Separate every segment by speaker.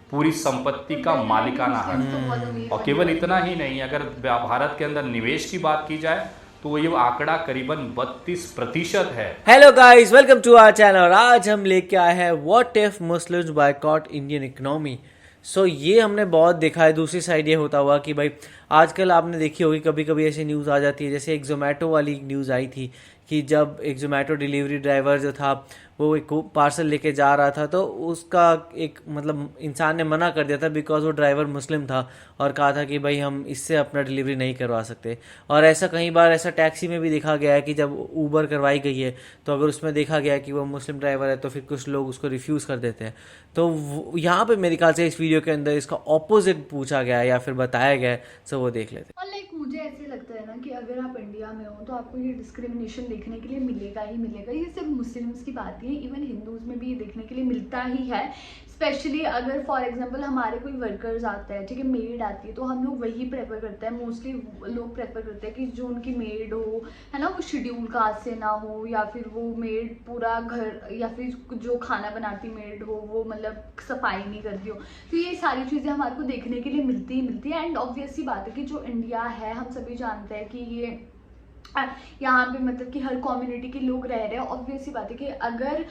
Speaker 1: पूरी संपत्ति का मालिकाना हक। और केवल इतना ही नहीं, अगर भारत के अंदर निवेश की बात की जाए तो ये आंकड़ा करीबन 32% है।
Speaker 2: Hello guys, welcome to our channel. और आज हम लेके आए हैं what if Muslims boycott Indian economy. ये हमने बहुत देखा है। दूसरी साइड ये होता हुआ कि भाई आजकल आपने देखी होगी, कभी कभी ऐसी न्यूज़ आ जाती है, जैसे एक जोमेटो वाली न्यूज़ आई थी कि जब एक जोमेटो डिलीवरी ड्राइवर जो था वो एक पार्सल लेके जा रहा था, तो उसका एक मतलब इंसान ने मना कर दिया था बिकॉज वो ड्राइवर मुस्लिम था और कहा था कि भाई हम इससे अपना डिलीवरी नहीं करवा सकते। और ऐसा कई बार ऐसा टैक्सी में भी देखा गया है कि जब ऊबर करवाई गई है तो अगर उसमें देखा गया है कि वो मुस्लिम ड्राइवर है तो फिर कुछ लोग उसको रिफ्यूज़ कर देते हैं। तो यहाँ पे मेरे ख्याल से इस वीडियो के अंदर इसका ऑपोजिट पूछा गया है या फिर बताया गया है, सो वो देख लेते हैं।
Speaker 3: और मुझे ऐसे लगता है ना कि अगर आप इंडिया में हो तो आपको ये डिस्क्रिमिनेशन देखने के लिए मिलेगा ही मिलेगा। ये सिर्फ मुस्लिम्स की बात नहीं है, इवन हिंदूज में भी ये देखने के लिए मिलता ही है। स्पेशली अगर फॉर एग्जांपल हमारे कोई वर्कर्स आता है, ठीक है, मेड आती है, तो हम लोग वही प्रेफर करते हैं। मोस्टली लोग प्रेफर करते हैं कि जो उनकी मेड हो, है ना, वो शेड्यूल कास्ट से ना हो, या फिर वो मेड पूरा घर या फिर जो खाना बनाती मेड हो वो मतलब सफाई नहीं करती हो। तो ये सारी चीज़ें हमारे को देखने के लिए मिलती है। एंड ऑब्वियस सी बात है कि जो इंडिया है, हम सभी जानते हैं कि ये यहाँ पे मतलब कि हर कम्युनिटी के लोग रह रहे हैं। ऑब्वियस सी बात है कि अगर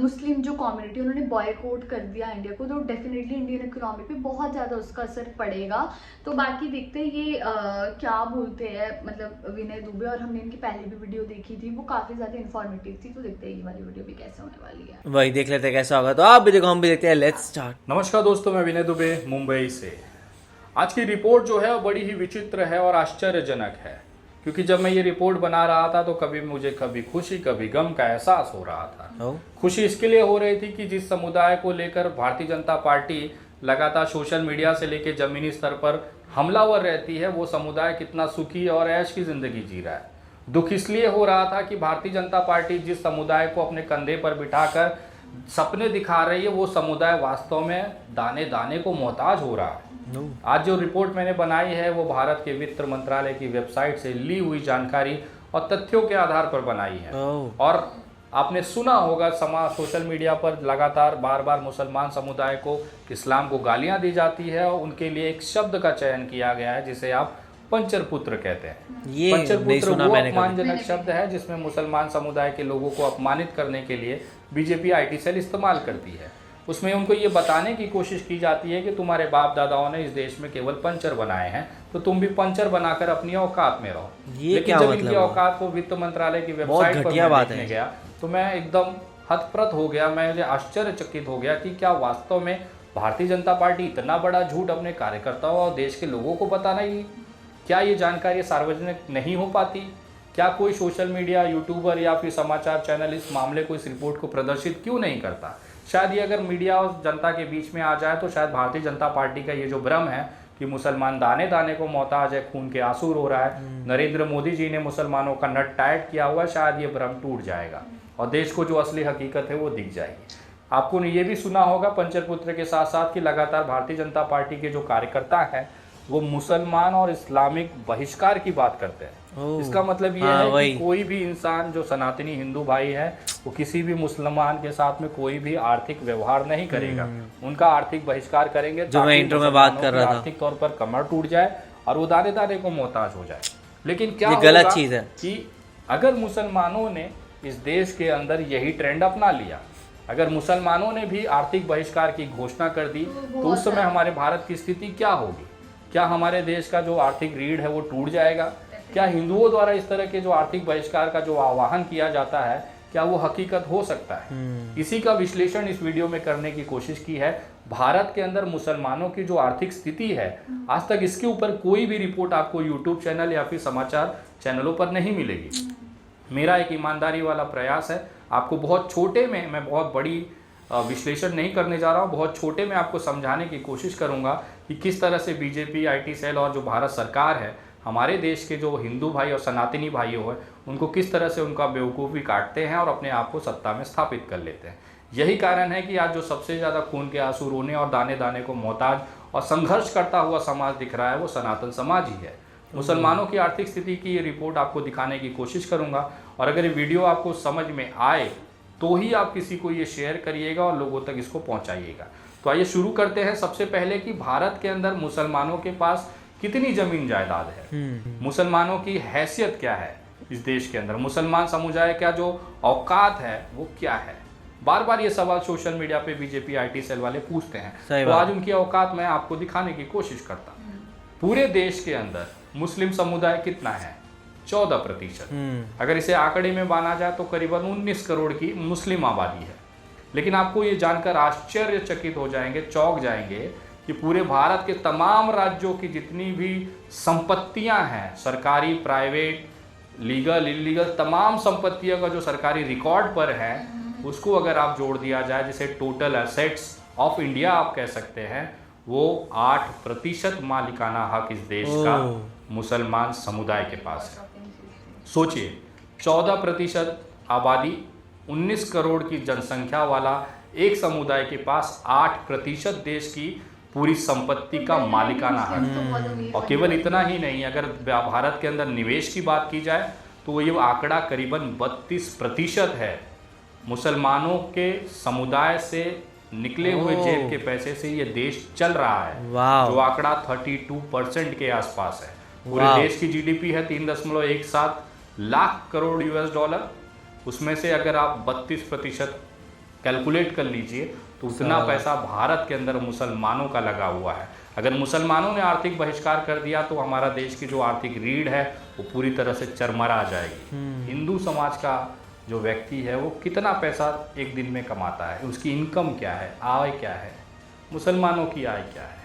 Speaker 3: मुस्लिम जो कम्युनिटी उन्होंने बॉयकॉट कर दिया इंडिया को, तो डेफिनेटली इंडियन इकोनॉमी पे बहुत ज़्यादा उसका असर पड़ेगा। तो बाकी देखते हैं ये क्या बोलते हैं मतलब विनय दुबे, और हमने इनकी पहले भी वीडियो देखी थी, वो काफ़ी ज़्यादा इन्फॉर्मेटिव थी। तो देखते हैं ये वाली वीडियो भी कैसे होने वाली है,
Speaker 2: वही देख लेते हैं कैसा होगा। तो आप भी देखो, हम भी देखते हैं। Let's start.
Speaker 1: नमस्कार दोस्तों, मैं विनय दुबे मुंबई से। आज की रिपोर्ट जो है वो बड़ी ही विचित्र है और आश्चर्यजनक है, क्योंकि जब मैं ये रिपोर्ट बना रहा था तो कभी खुशी कभी गम का एहसास हो रहा था। खुशी इसके लिए हो रही थी कि जिस समुदाय को लेकर भारतीय जनता पार्टी लगातार सोशल मीडिया से लेकर जमीनी स्तर पर हमलावर रहती है, वो समुदाय कितना सुखी और ऐश की जिंदगी जी रहा है। दुख इसलिए हो रहा था कि भारतीय जनता पार्टी जिस समुदाय को अपने कंधे पर बिठाकर सपने दिखा रही है, वो समुदाय वास्तव में दाने दाने को मोहताज हो रहा है। आज जो रिपोर्ट मैंने बनाई है वो भारत के वित्त मंत्रालय की वेबसाइट से ली हुई जानकारी और तथ्यों के आधार पर बनाई है। और आपने सुना होगा सोशल मीडिया पर लगातार बार बार मुसलमान समुदाय को, इस्लाम को गालियां दी जाती है और उनके लिए एक शब्द का चयन किया गया है जिसे आप पंचर पुत्र कहते हैं। पंचर पुत्र वो अपमानजनक शब्द है जिसमें मुसलमान समुदाय के लोगों को अपमानित करने के लिए बीजेपी आईटी सेल इस्तेमाल करती है। उसमें उनको ये बताने की कोशिश की जाती है कि तुम्हारे बाप दादाओं ने इस देश में केवल पंचर बनाए हैं, तो तुम भी पंचर बनाकर अपनी औकात में रहो। लेकिन जब इनकी औकात को वित्त मंत्रालय की वेबसाइट पर देखने गया तो मैं एकदम हतप्रत हो गया। मैं आश्चर्यचकित हो गया कि क्या वास्तव में भारतीय जनता पार्टी इतना बड़ा झूठ अपने कार्यकर्ताओं और देश के लोगों को बताना ही, क्या ये जानकारी सार्वजनिक नहीं हो पाती? क्या कोई सोशल मीडिया यूट्यूबर या फिर समाचार चैनल इस मामले को, इस रिपोर्ट को प्रदर्शित क्यों नहीं करता? शायद ये अगर मीडिया और जनता के बीच में आ जाए तो शायद भारतीय जनता पार्टी का ये जो भ्रम है कि मुसलमान दाने दाने को मोहताज है, खून के आंसू रो रहा है, नरेंद्र मोदी जी ने मुसलमानों का नट टाइट किया हुआ है, शायद ये भ्रम टूट जाएगा और देश को जो असली हकीकत है वो दिख जाएगी। आपको ये भी सुना होगा पंचर पुत्र के साथ साथ कि लगातार भारतीय जनता पार्टी के जो कार्यकर्ता हैं वो मुसलमान और इस्लामिक बहिष्कार की बात करते हैं। इसका मतलब ये है कि कोई भी इंसान जो सनातनी हिंदू भाई है वो किसी भी मुसलमान के साथ में कोई भी आर्थिक व्यवहार नहीं करेगा, उनका आर्थिक बहिष्कार करेंगे,
Speaker 2: जो मैं इंट्रो में बात कर रहा था,
Speaker 1: आर्थिक तौर पर कमर टूट जाए और वो दाने दाने को मोहताज हो जाए। लेकिन क्या
Speaker 2: ये गलत चीज है
Speaker 1: कि अगर मुसलमानों ने इस देश के अंदर यही ट्रेंड अपना लिया, अगर मुसलमानों ने भी आर्थिक बहिष्कार की घोषणा कर दी तो उस समय हमारे भारत की स्थिति क्या होगी? क्या हमारे देश का जो आर्थिक रीढ़ है वो टूट जाएगा? क्या हिंदुओं द्वारा इस तरह के जो आर्थिक बहिष्कार का जो आह्वान किया जाता है, क्या वो हकीकत हो सकता है? इसी का विश्लेषण इस वीडियो में करने की कोशिश की है। भारत के अंदर मुसलमानों की जो आर्थिक स्थिति है, आज तक इसके ऊपर कोई भी रिपोर्ट आपको यूट्यूब चैनल या फिर समाचार चैनलों पर नहीं मिलेगी। मेरा एक ईमानदारी वाला प्रयास है, आपको बहुत छोटे में, मैं बहुत बड़ी विश्लेषण नहीं करने जा रहा हूँ, बहुत छोटे में आपको समझाने की कोशिश करूँगा कि किस तरह से बीजेपी आईटी सेल और जो भारत सरकार है हमारे देश के जो हिंदू भाई और सनातनी भाइयों हैं उनको किस तरह से उनका बेवकूफ़ी काटते हैं और अपने आप को सत्ता में स्थापित कर लेते हैं। यही कारण है कि आज जो सबसे ज़्यादा खून के आंसू रोने और दाने दाने को मोहताज और संघर्ष करता हुआ समाज दिख रहा है वो सनातन समाज ही है। मुसलमानों की आर्थिक स्थिति की ये रिपोर्ट आपको दिखाने की कोशिश करूँगा और अगर ये वीडियो आपको समझ में आए तो ही आप किसी को ये शेयर करिएगा और लोगों तक इसको पहुँचाइएगा। तो आइए शुरू करते हैं सबसे पहले कि भारत के अंदर मुसलमानों के पास कितनी जमीन जायदाद है, मुसलमानों की हैसियत क्या है इस देश के अंदर, मुसलमान समुदाय का जो औकात है वो क्या है। बार बार ये सवाल सोशल मीडिया पे बीजेपी IT सेल वाले पूछते हैं, तो आज उनकी औकात मैं आपको दिखाने की कोशिश करता हूँ। पूरे देश के अंदर मुस्लिम समुदाय कितना है? 14%। अगर इसे आंकड़े में माना जाए तो करीबन 19 करोड़ की मुस्लिम आबादी है। लेकिन आपको ये जानकर आश्चर्यचकित हो जाएंगे, चौंक जाएंगे कि पूरे भारत के तमाम राज्यों की जितनी भी संपत्तियां हैं, सरकारी, प्राइवेट, लीगल, इलीगल, तमाम संपत्तियों का जो सरकारी रिकॉर्ड पर है, उसको अगर आप जोड़ दिया जाए, जिसे टोटल एसेट्स ऑफ इंडिया आप कह सकते हैं, वो 8% मालिकाना हक इस देश का मुसलमान समुदाय के पास है। सोचिए, 14% आबादी, 19 करोड़ की जनसंख्या वाला एक समुदाय के पास 8% देश की पूरी संपत्ति का मालिकाना हक। और केवल इतना ही नहीं, अगर भारत के अंदर निवेश की बात की जाए तो ये आंकड़ा करीबन 32% है। मुसलमानों के समुदाय से निकले हुए जेब के पैसे से ये देश चल रहा है, जो आंकड़ा 32% के आसपास है। पूरे देश की GDP है 3.17 लाख करोड़ $। उसमें से अगर आप 32% कैलकुलेट कर लीजिए तो उतना पैसा भारत के अंदर मुसलमानों का लगा हुआ है। अगर मुसलमानों ने आर्थिक बहिष्कार कर दिया तो हमारा देश की जो आर्थिक रीढ़ है वो पूरी तरह से चरमरा जाएगी। हिंदू समाज का जो व्यक्ति है वो कितना पैसा एक दिन में कमाता है, उसकी इनकम क्या है, आय क्या है, मुसलमानों की आय क्या है।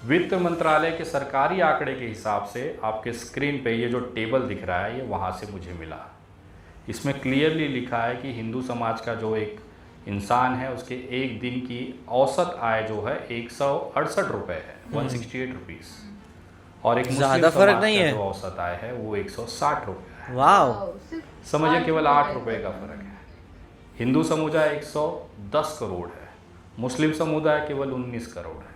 Speaker 1: वित्त मंत्रालय के सरकारी आंकड़े के हिसाब से आपके स्क्रीन पे ये जो टेबल दिख रहा है, ये वहाँ से मुझे मिला। इसमें क्लियरली लिखा है कि हिंदू समाज का जो एक इंसान है उसके एक दिन की औसत आय जो है 168 रुपये है, 168 रुपीज़। और एक मुस्लिम समाज का जो औसत आय है वो 160 रुपये है।
Speaker 2: वाह,
Speaker 1: समझिए, केवल 8 रुपये का फर्क है। हिंदू समुदाय 110 करोड़ है, मुस्लिम समुदाय केवल 19 करोड़ है।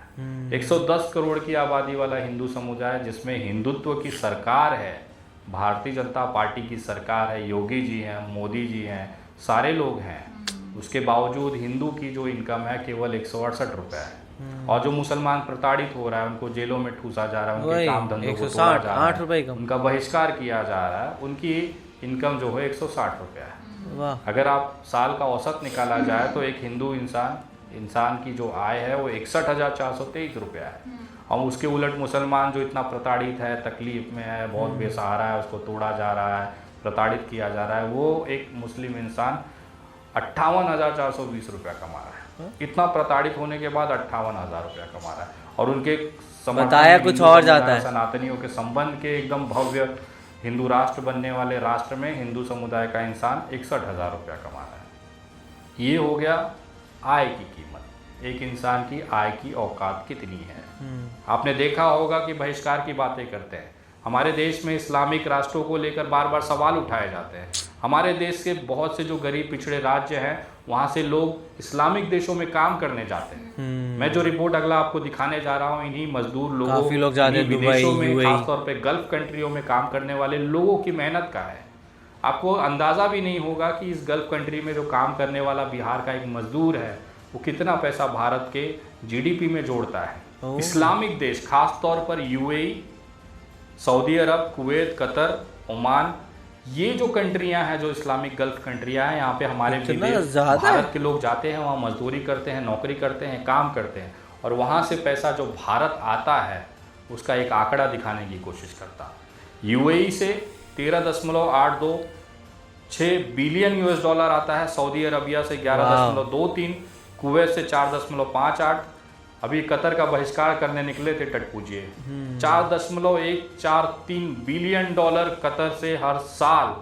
Speaker 1: 110 करोड़ की आबादी वाला हिंदू समुदाय, जिसमें हिंदुत्व की सरकार है, भारतीय जनता पार्टी की सरकार है, योगी जी हैं, मोदी जी हैं, सारे लोग हैं, उसके बावजूद हिंदू की जो इनकम है केवल 168 रुपये है। और जो मुसलमान प्रताड़ित हो रहा है, उनको जेलों में ठूसा जा रहा है, उनके काम धंधों को तोड़ा जा रहा है, उनका बहिष्कार किया जा रहा है, उनकी इनकम जो है 160 रुपये है। अगर आप साल का औसत निकाला जाए तो एक हिंदू इंसान की जो आय है वो 61,423 रुपया है। और उसके उलट मुसलमान जो इतना प्रताड़ित है, तकलीफ में है, बहुत बेसहारा है, उसको तोड़ा जा रहा है, प्रताड़ित किया जा रहा है, वो एक मुस्लिम इंसान 58,420 रुपया कमा रहा है। इतना प्रताड़ित होने के बाद 58,000 रुपया कमा रहा है। और उनके
Speaker 2: बताया कुछ और जाता है।
Speaker 1: सनातनियों के संबंध के एकदम भव्य हिंदू राष्ट्र बनने वाले राष्ट्र में हिंदू समुदाय का इंसान 61,000 रुपया कमा रहा है। ये हो गया आय की कीमत, एक इंसान की आय की औकात कितनी है। आपने देखा होगा कि बहिष्कार की बातें करते हैं, हमारे देश में इस्लामिक राष्ट्रों को लेकर बार बार सवाल उठाए जाते हैं। हमारे देश के बहुत से जो गरीब पिछड़े राज्य हैं, वहाँ से लोग इस्लामिक देशों में काम करने जाते हैं। मैं जो रिपोर्ट अगला आपको दिखाने जा रहा हूँ, इन्हीं मजदूर लोगों, विदेशों में, खासतौर पे गल्फ कंट्रियों में काम करने वाले लोगों की मेहनत का है। आपको अंदाज़ा भी नहीं होगा कि इस गल्फ कंट्री में जो काम करने वाला बिहार का एक मजदूर है, वो कितना पैसा भारत के GDP में जोड़ता है। इस्लामिक देश, खास तौर पर UAE, सऊदी अरब, कुवैत, कतर, ओमान, ये जो कंट्रियां हैं, जो इस्लामिक गल्फ कंट्रियां हैं, यहाँ पे हमारे भारत के लोग जाते हैं, वहाँ मजदूरी करते हैं, नौकरी करते हैं, काम करते हैं, और वहाँ से पैसा जो भारत आता है उसका एक आंकड़ा दिखाने की कोशिश करता। UAE से 13.826 बिलियन $, आता है, सऊदी अरबिया से 11.23, कुवैत से 4.58, अभी कतर का बहिष्कार करने निकले थे टटपूजिए, $4.143 बिलियन कतर से हर साल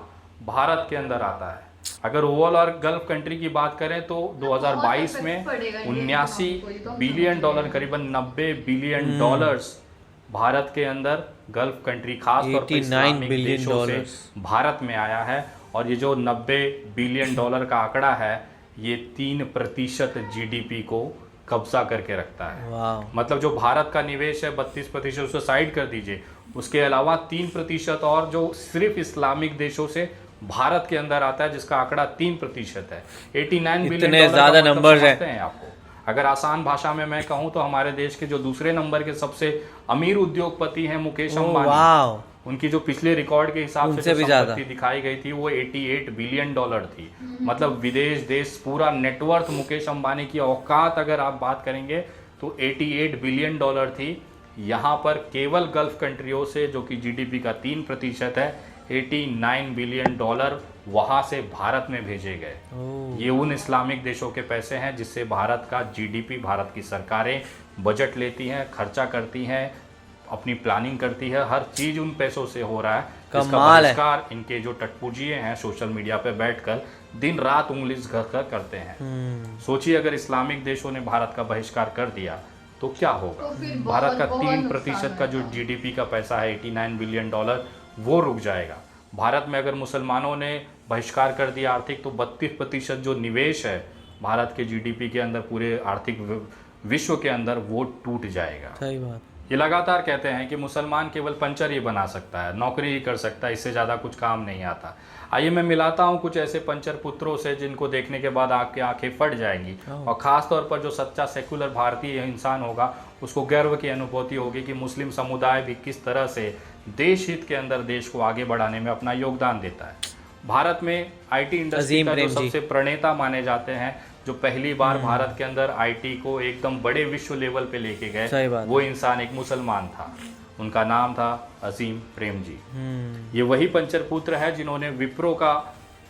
Speaker 1: भारत के अंदर आता है। अगर ओवरऑल और गल्फ कंट्री की बात करें तो 2022 में 79 बिलियन $, करीबन $90 बिलियन भारत के अंदर गल्फ कंट्री, खास तौर पर इस्लामिक देशों से भारत में आया है। और ये जो $90 बिलियन का आंकड़ा है, ये 3% GDP को कब्जा करके रखता है। मतलब जो भारत का निवेश है 32%, उसे साइड कर दीजिए, उसके अलावा 3% और जो सिर्फ इस्लामिक देशों से भारत के अंदर आता है, जिसका आंकड़ा 3% है। 89 बिलियन
Speaker 2: ज़्यादा नंबर हैं
Speaker 1: आपको। अगर आसान भाषा में मैं कहूं तो हमारे देश के जो दूसरे नंबर के सबसे अमीर उद्योगपति हैं मुकेश अंबानी,
Speaker 2: वाह,
Speaker 1: उनकी जो पिछले रिकॉर्ड के हिसाब से
Speaker 2: उनसे
Speaker 1: जो
Speaker 2: भी ज्यादा
Speaker 1: संपत्ति दिखाई गई थी वो 88 बिलियन डॉलर थी। मतलब विदेश देश पूरा नेटवर्थ मुकेश अंबानी की औकात अगर आप बात करेंगे तो 88 बिलियन डॉलर थी। यहाँ पर केवल गल्फ कंट्रियों से, जो कि जीडीपी का 3% है, 89 बिलियन डॉलर वहाँ से भारत में भेजे गए। ये उन इस्लामिक देशों के पैसे हैं जिससे भारत का जीडीपी, भारत की सरकारें बजट लेती हैं, खर्चा करती हैं, अपनी प्लानिंग करती है, हर चीज उन पैसों से हो रहा है। इसका
Speaker 2: कमाल है।
Speaker 1: बहिष्कार इनके जो टटपुजिए हैं सोशल मीडिया पे बैठकर दिन रात उंगली घर करते हैं। सोचिए अगर इस्लामिक देशों ने भारत का बहिष्कार कर दिया तो क्या होगा।
Speaker 3: तो फिर
Speaker 1: भारत का
Speaker 3: बहुत
Speaker 1: 3% का जो
Speaker 3: नुकसान
Speaker 1: जीडीपी का पैसा है 89 बिलियन डॉलर, वो रुक जाएगा। भारत में अगर मुसलमानों ने बहिष्कार कर दिया आर्थिक, तो 32% जो निवेश है भारत के जीडीपी के अंदर, पूरे आर्थिक विश्व के अंदर, वो टूट जाएगा।
Speaker 2: सही बात।
Speaker 1: ये लगातार कहते हैं कि मुसलमान केवल पंचर ही बना सकता है, नौकरी ही कर सकता है, इससे ज़्यादा कुछ काम नहीं आता। आइए मैं मिलाता हूँ कुछ ऐसे पंचर पुत्रों से जिनको देखने के बाद आपकी आंखें फट जाएंगी, और ख़ास तौर पर जो सच्चा सेकुलर भारतीय इंसान होगा उसको गर्व की अनुभूति होगी कि मुस्लिम समुदाय भी किस तरह से देश हित के अंदर देश को आगे बढ़ाने में अपना योगदान देता है। भारत में आईटी इंडस्ट्री का जो सबसे प्रणेता माने जाते हैं, जो पहली बार भारत के अंदर आईटी को एकदम बड़े विश्व लेवल पे लेके गए, वो इंसान एक मुसलमान था। उनका नाम था अजीम प्रेमजी। ये वही पंचर पुत्र है जिन्होंने विप्रो का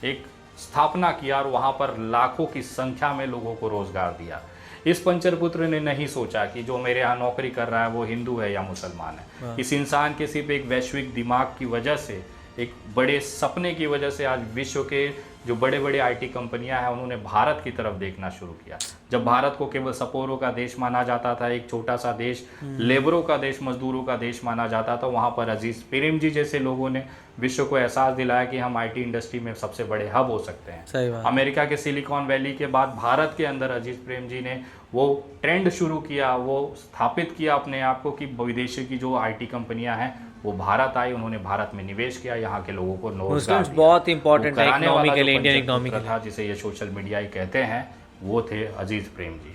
Speaker 1: एक स्थापना किया और वहां पर लाखों की संख्या में लोगों को रोजगार दिया। इस पंचर पुत्र ने नहीं सोचा कि जो मेरे यहाँ नौकरी कर रहा है वो हिंदू है या मुसलमान है। इस इंसान के सिर्फ एक वैश्विक दिमाग की वजह से, एक बड़े सपने की वजह से आज विश्व के जो बड़े बड़े आईटी कंपनियां हैं उन्होंने भारत की तरफ देखना शुरू किया। जब भारत को केवल सपोरों का देश माना जाता था, एक छोटा सा देश, लेबरों का देश, मजदूरों का देश माना जाता था, वहाँ पर अजीज प्रेमजी जैसे लोगों ने विश्व को एहसास दिलाया कि हम आईटी इंडस्ट्री में सबसे बड़े हब हो सकते हैं।
Speaker 2: सही बात।
Speaker 1: अमेरिका के सिलिकॉन वैली के बाद भारत के अंदर अजीज प्रेमजी ने वो ट्रेंड शुरू किया, वो स्थापित किया अपने आप को कि विदेशी की जो आईटी कंपनियां हैं वो भारत आई, उन्होंने भारत में निवेश किया, यहाँ के लोगों को रोजगार दिया।
Speaker 2: बहुत इंपॉर्टेंट है
Speaker 1: कराने
Speaker 2: इकोनॉमी
Speaker 1: वाला
Speaker 2: के
Speaker 1: जो
Speaker 2: लिए, इंडियन
Speaker 1: पंचर
Speaker 2: इकोनॉमी
Speaker 1: पुत्र
Speaker 2: के
Speaker 1: था, जिसे ये सोशल मीडिया ही कहते हैं, वो थे अजीज प्रेम जी।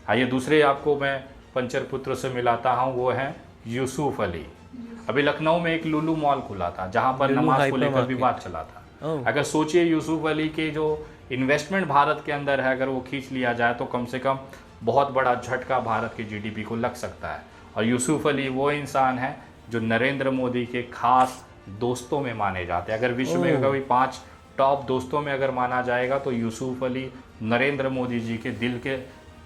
Speaker 1: आइए दूसरे आपको मैं पंचर पुत्र से मिलाता हूँ, वो है यूसुफ अली। अभी लखनऊ में एक लुलु मॉल खुला था जहाँ पर नमाज को लेकर विवाद चला था। अगर सोचिए यूसुफ अली के जो इन्वेस्टमेंट भारत के अंदर है, अगर वो खींच लिया जाए तो कम से कम बहुत बड़ा झटका भारत के जीडीपी को लग सकता है। और यूसुफ अली वो इंसान है जो नरेंद्र मोदी के खास दोस्तों में माने जाते हैं। अगर विश्व में कभी 5 टॉप दोस्तों में अगर माना जाएगा तो यूसुफ अली नरेंद्र मोदी जी के दिल के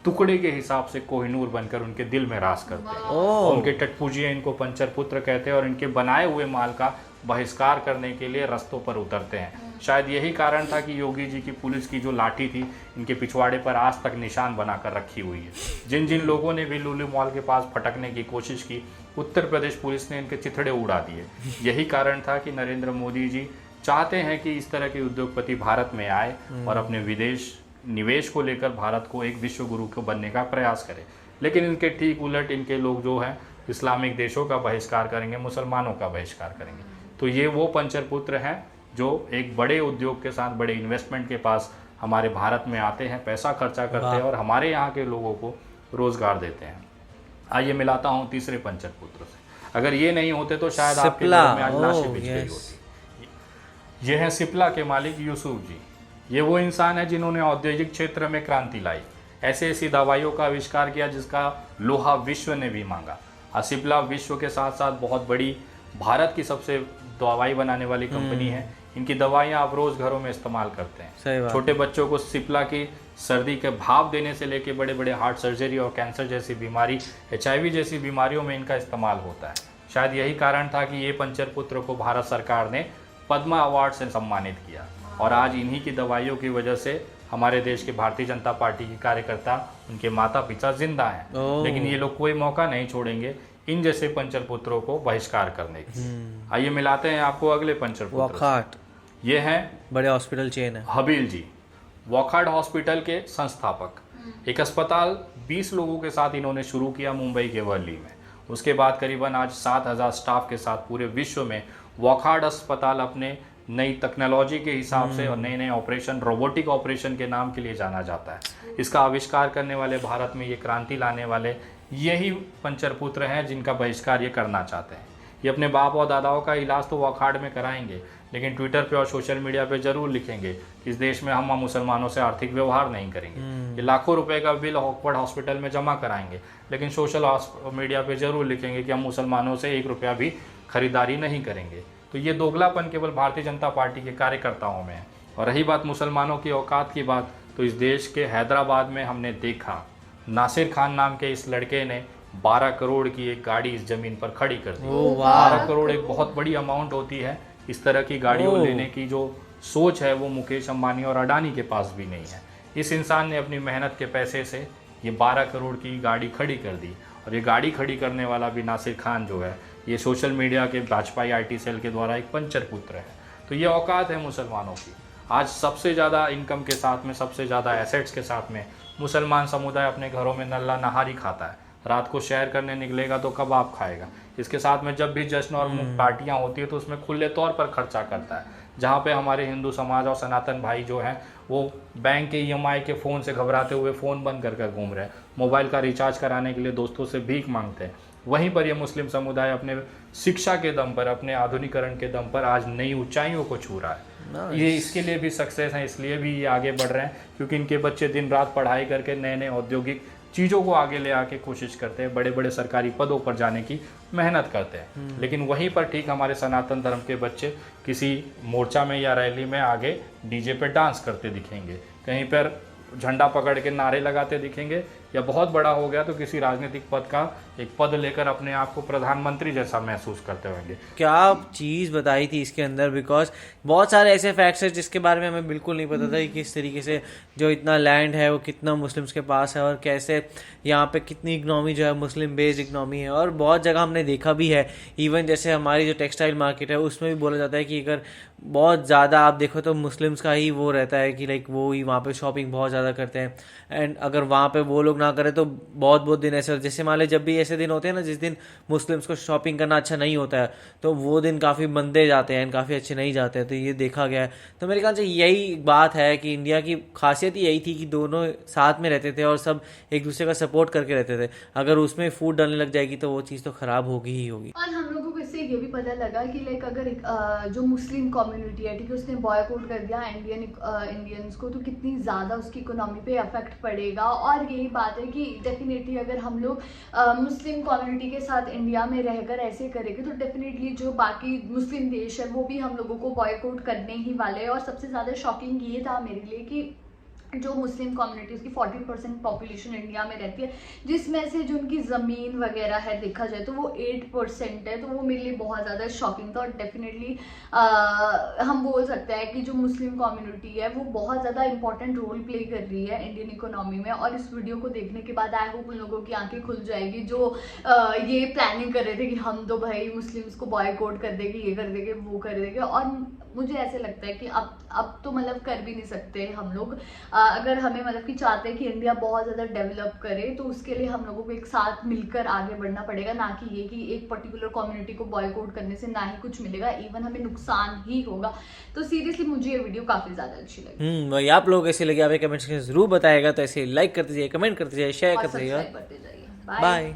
Speaker 1: टुकड़े के हिसाब से कोहिनूर बनकर उनके दिल में राज करते हैं। और उनके टटपुजिए इनको पंचर पुत्र कहते हैं और इनके बनाए हुए माल का बहिष्कार करने के लिए रस्तों पर उतरते हैं। शायद यही कारण था कि योगी जी की पुलिस की जो लाठी थी इनके पिछवाड़े पर आज तक निशान बनाकर रखी हुई है। जिन जिन लोगों ने भी लुलु मॉल के पास फटकने की कोशिश की, उत्तर प्रदेश पुलिस ने इनके चिथड़े उड़ा दिए। यही कारण था कि नरेंद्र मोदी जी चाहते हैं कि इस तरह के उद्योगपति भारत में आए और अपने विदेश निवेश को लेकर भारत को एक विश्व गुरु को बनने का प्रयास करें। लेकिन इनके ठीक उलट इनके लोग जो हैं इस्लामिक देशों का बहिष्कार करेंगे, मुसलमानों का बहिष्कार करेंगे। तो ये वो पंचर पुत्र हैं जो एक बड़े उद्योग के साथ, बड़े इन्वेस्टमेंट के पास हमारे भारत में आते हैं, पैसा खर्चा करते हैं और हमारे यहाँ के लोगों को रोजगार देते हैं। आइए मिलाता हूँ तीसरे पंचर पुत्र से। अगर ये नहीं होते तो शायद आपके घर में आज लाशें बिछ गई होती। ये है सिप्ला के मालिक यूसुफ जी। ये वो इंसान है जिन्होंने औद्योगिक क्षेत्र में क्रांति लाई, ऐसी ऐसी दवाइयों का आविष्कार किया जिसका लोहा विश्व ने भी मांगा। सिप्ला विश्व के साथ साथ बहुत बड़ी भारत की सबसे दवाई बनाने वाली कंपनी है। इनकी दवाइयाँ आप रोज घरों में इस्तेमाल करते हैं। छोटे बच्चों को सिप्ला की सर्दी के भाप देने से लेके बड़े बड़े हार्ट सर्जरी और कैंसर जैसी बीमारी, HIV जैसी बीमारियों में इनका इस्तेमाल होता है। शायद यही कारण था कि ये पंचर पुत्र को भारत सरकार ने पद्मा अवार्ड से सम्मानित किया और आज इन्हीं की दवाइयों की वजह से हमारे देश के भारतीय जनता पार्टी के कार्यकर्ता, उनके माता पिता जिंदा हैं। लेकिन ये लोग कोई मौका नहीं छोड़ेंगे इन जैसे पंचर पुत्रों को बहिष्कार करने की। आइए मिलाते हैं आपको अगले पंचर पुत्र। ये हैं
Speaker 2: बड़े हॉस्पिटल चेन है
Speaker 1: हबील जी, वॉकहार्ट हॉस्पिटल के संस्थापक। एक अस्पताल 20 लोगों के साथ इन्होंने शुरू किया मुंबई के वर्ली में। उसके बाद करीबन आज 7000 स्टाफ के साथ पूरे विश्व में वॉकहार्ट अस्पताल अपने नई टेक्नोलॉजी के हिसाब से और नए नए ऑपरेशन, रोबोटिक ऑपरेशन के नाम के लिए जाना जाता है। इसका आविष्कार करने वाले, भारत में ये क्रांति लाने वाले यही पंचर पुत्र हैं जिनका बहिष्कार ये करना चाहते हैं। ये अपने बाप और दादाओं का इलाज तो वो अखाड़ में कराएंगे, लेकिन ट्विटर पे और सोशल मीडिया पे जरूर लिखेंगे कि इस देश में हम मुसलमानों से आर्थिक व्यवहार नहीं करेंगे। ये लाखों रुपए का बिल ऑकवर्ड हॉस्पिटल में जमा कराएंगे, लेकिन सोशल मीडिया पे जरूर लिखेंगे कि हम मुसलमानों से 1 रुपया भी खरीदारी नहीं करेंगे। तो ये दोगलापन केवल भारतीय जनता पार्टी के कार्यकर्ताओं में है। और रही बात मुसलमानों की औकात की बात, तो इस देश के हैदराबाद में हमने देखा नासिर खान नाम के इस लड़के ने 12 करोड़ की एक गाड़ी इस जमीन पर खड़ी कर दी। 12 करोड़ एक बहुत बड़ी अमाउंट होती है। इस तरह की गाड़ियों लेने की जो सोच है वो मुकेश अंबानी और अडानी के पास भी नहीं है। इस इंसान ने अपनी मेहनत के पैसे से ये 12 करोड़ की गाड़ी खड़ी कर दी। और ये गाड़ी खड़ी करने वाला भी नासिर खान जो है, ये सोशल मीडिया के भाजपाई IT सेल के द्वारा एक पंचर पुत्र है। तो ये औकात है मुसलमानों की। आज सबसे ज़्यादा इनकम के साथ में, सबसे ज़्यादा एसेट्स के साथ में मुसलमान समुदाय अपने घरों में नल्ला नहारी खाता है। रात को शेयर करने निकलेगा तो कबाब खाएगा। इसके साथ में जब भी जश्न और पार्टियां होती है तो उसमें खुले तौर पर खर्चा करता है। जहां पे हमारे हिंदू समाज और सनातन भाई जो हैं वो बैंक के EMI के फ़ोन से घबराते हुए फ़ोन बंद कर घूम रहे हैं, मोबाइल का रिचार्ज कराने के लिए दोस्तों से भीख मांगते हैं। वहीं पर ये मुस्लिम समुदाय अपने शिक्षा के दम पर, अपने आधुनिकरण के दम पर आज नई ऊंचाइयों को छू रहा है। ये इसके लिए भी सक्सेस है, इसलिए भी ये आगे बढ़ रहे हैं क्योंकि इनके बच्चे दिन रात पढ़ाई करके नए नए औद्योगिक चीज़ों को आगे ले आके कोशिश करते हैं, बड़े बड़े सरकारी पदों पर जाने की मेहनत करते हैं। लेकिन वहीं पर ठीक हमारे सनातन धर्म के बच्चे किसी मोर्चा में या रैली में आगे डीजे पे डांस करते दिखेंगे, कहीं पर झंडा पकड़ के नारे लगाते दिखेंगे, या बहुत बड़ा हो गया तो किसी राजनीतिक पद का एक पद लेकर अपने आप को प्रधानमंत्री जैसा महसूस करते होंगे।
Speaker 2: क्या चीज़ बताई थी इसके अंदर, बिकॉज बहुत सारे ऐसे फैक्ट्स हैं जिसके बारे में हमें बिल्कुल नहीं पता था कि किस तरीके से जो इतना लैंड है वो कितना मुस्लिम्स के पास है और कैसे यहाँ पे कितनी इकनॉमी जो है मुस्लिम बेस्ड इकनॉमी है। और बहुत जगह हमने देखा भी है, इवन जैसे हमारी जो टेक्सटाइल मार्केट है उसमें भी बोला जाता है कि अगर बहुत ज़्यादा आप देखो तो मुस्लिम्स का ही वो रहता है कि लाइक वो ही वहाँ पे शॉपिंग बहुत ज़्यादा करते हैं। एंड अगर वहाँ पे वो लोग ना करें तो बहुत दिन ऐसे, जैसे मान लीजिए जब भी ऐसे दिन होते हैं ना जिस दिन मुस्लिम्स को शॉपिंग करना अच्छा नहीं होता है तो वो दिन काफ़ी मंदे जाते हैं, काफ़ी अच्छे नहीं जाते हैं। तो ये देखा गया है। तो मेरे ख्याल से यही बात है कि इंडिया की खासियत यही थी कि दोनों साथ में रहते थे और सब एक दूसरे का सपोर्ट करके रहते थे। अगर उसमें फूड डालने लग जाएगी तो वो चीज़ तो ख़राब होगी ही होगी।
Speaker 3: और हम लोगों को इससे ये भी पता लगा कि लाइक अगर जो मुस्लिम कम्युनिटी है, ठीक है, उसने बॉयकॉट कर दिया इंडियंस को, तो कितनी ज़्यादा उसकी इकोनॉमी पे अफेक्ट पड़ेगा। और यही बात है कि डेफिनेटली अगर हम लोग मुस्लिम कम्युनिटी के साथ इंडिया में रहकर ऐसे करेंगे तो डेफिनेटली जो बाकी मुस्लिम देश है वो भी हम लोगों को बॉयकॉट करने ही वाले हैं। और सबसे ज़्यादा शॉकिंग ये था मेरे लिए कि जो मुस्लिम कम्युनिटी उसकी 40% पॉपुलेशन इंडिया में रहती है, जिसमें से जो उनकी ज़मीन वगैरह है देखा जाए तो वो 8% है। तो वो मेरे लिए बहुत ज़्यादा शॉकिंग था। और डेफिनेटली हम बोल सकते हैं कि जो मुस्लिम कम्युनिटी है वो बहुत ज़्यादा इंपॉर्टेंट रोल प्ले कर रही है इंडियन इकोनॉमी में। और इस वीडियो को देखने के बाद आई होप उन लोगों की आंखें खुल जाएगी जो ये प्लानिंग कर रहे थे कि हम तो भाई मुस्लिम्स को बॉयकॉट कर देंगे, ये कर देंगे, वो कर देंगे। और मुझे ऐसे लगता है कि अब तो मतलब कर भी नहीं सकते हम लोग। अगर हमें मतलब कि चाहते हैं कि इंडिया बहुत ज़्यादा डेवलप करे तो उसके लिए हम लोगों को एक साथ मिलकर आगे बढ़ना पड़ेगा, ना कि ये कि एक पर्टिकुलर कम्युनिटी को बॉयकॉट करने से ना ही कुछ मिलेगा, इवन हमें नुकसान ही होगा। तो सीरियसली मुझे ये वीडियो काफ़ी ज़्यादा अच्छी लगी।
Speaker 2: वही आप लोग ऐसे लगे आप कमेंट्स में जरूर बताएगा। तो ऐसे लाइक करते जाइए, कमेंट करते जाइए, शेयर करते जाइए।
Speaker 3: जाइए।
Speaker 2: बाय।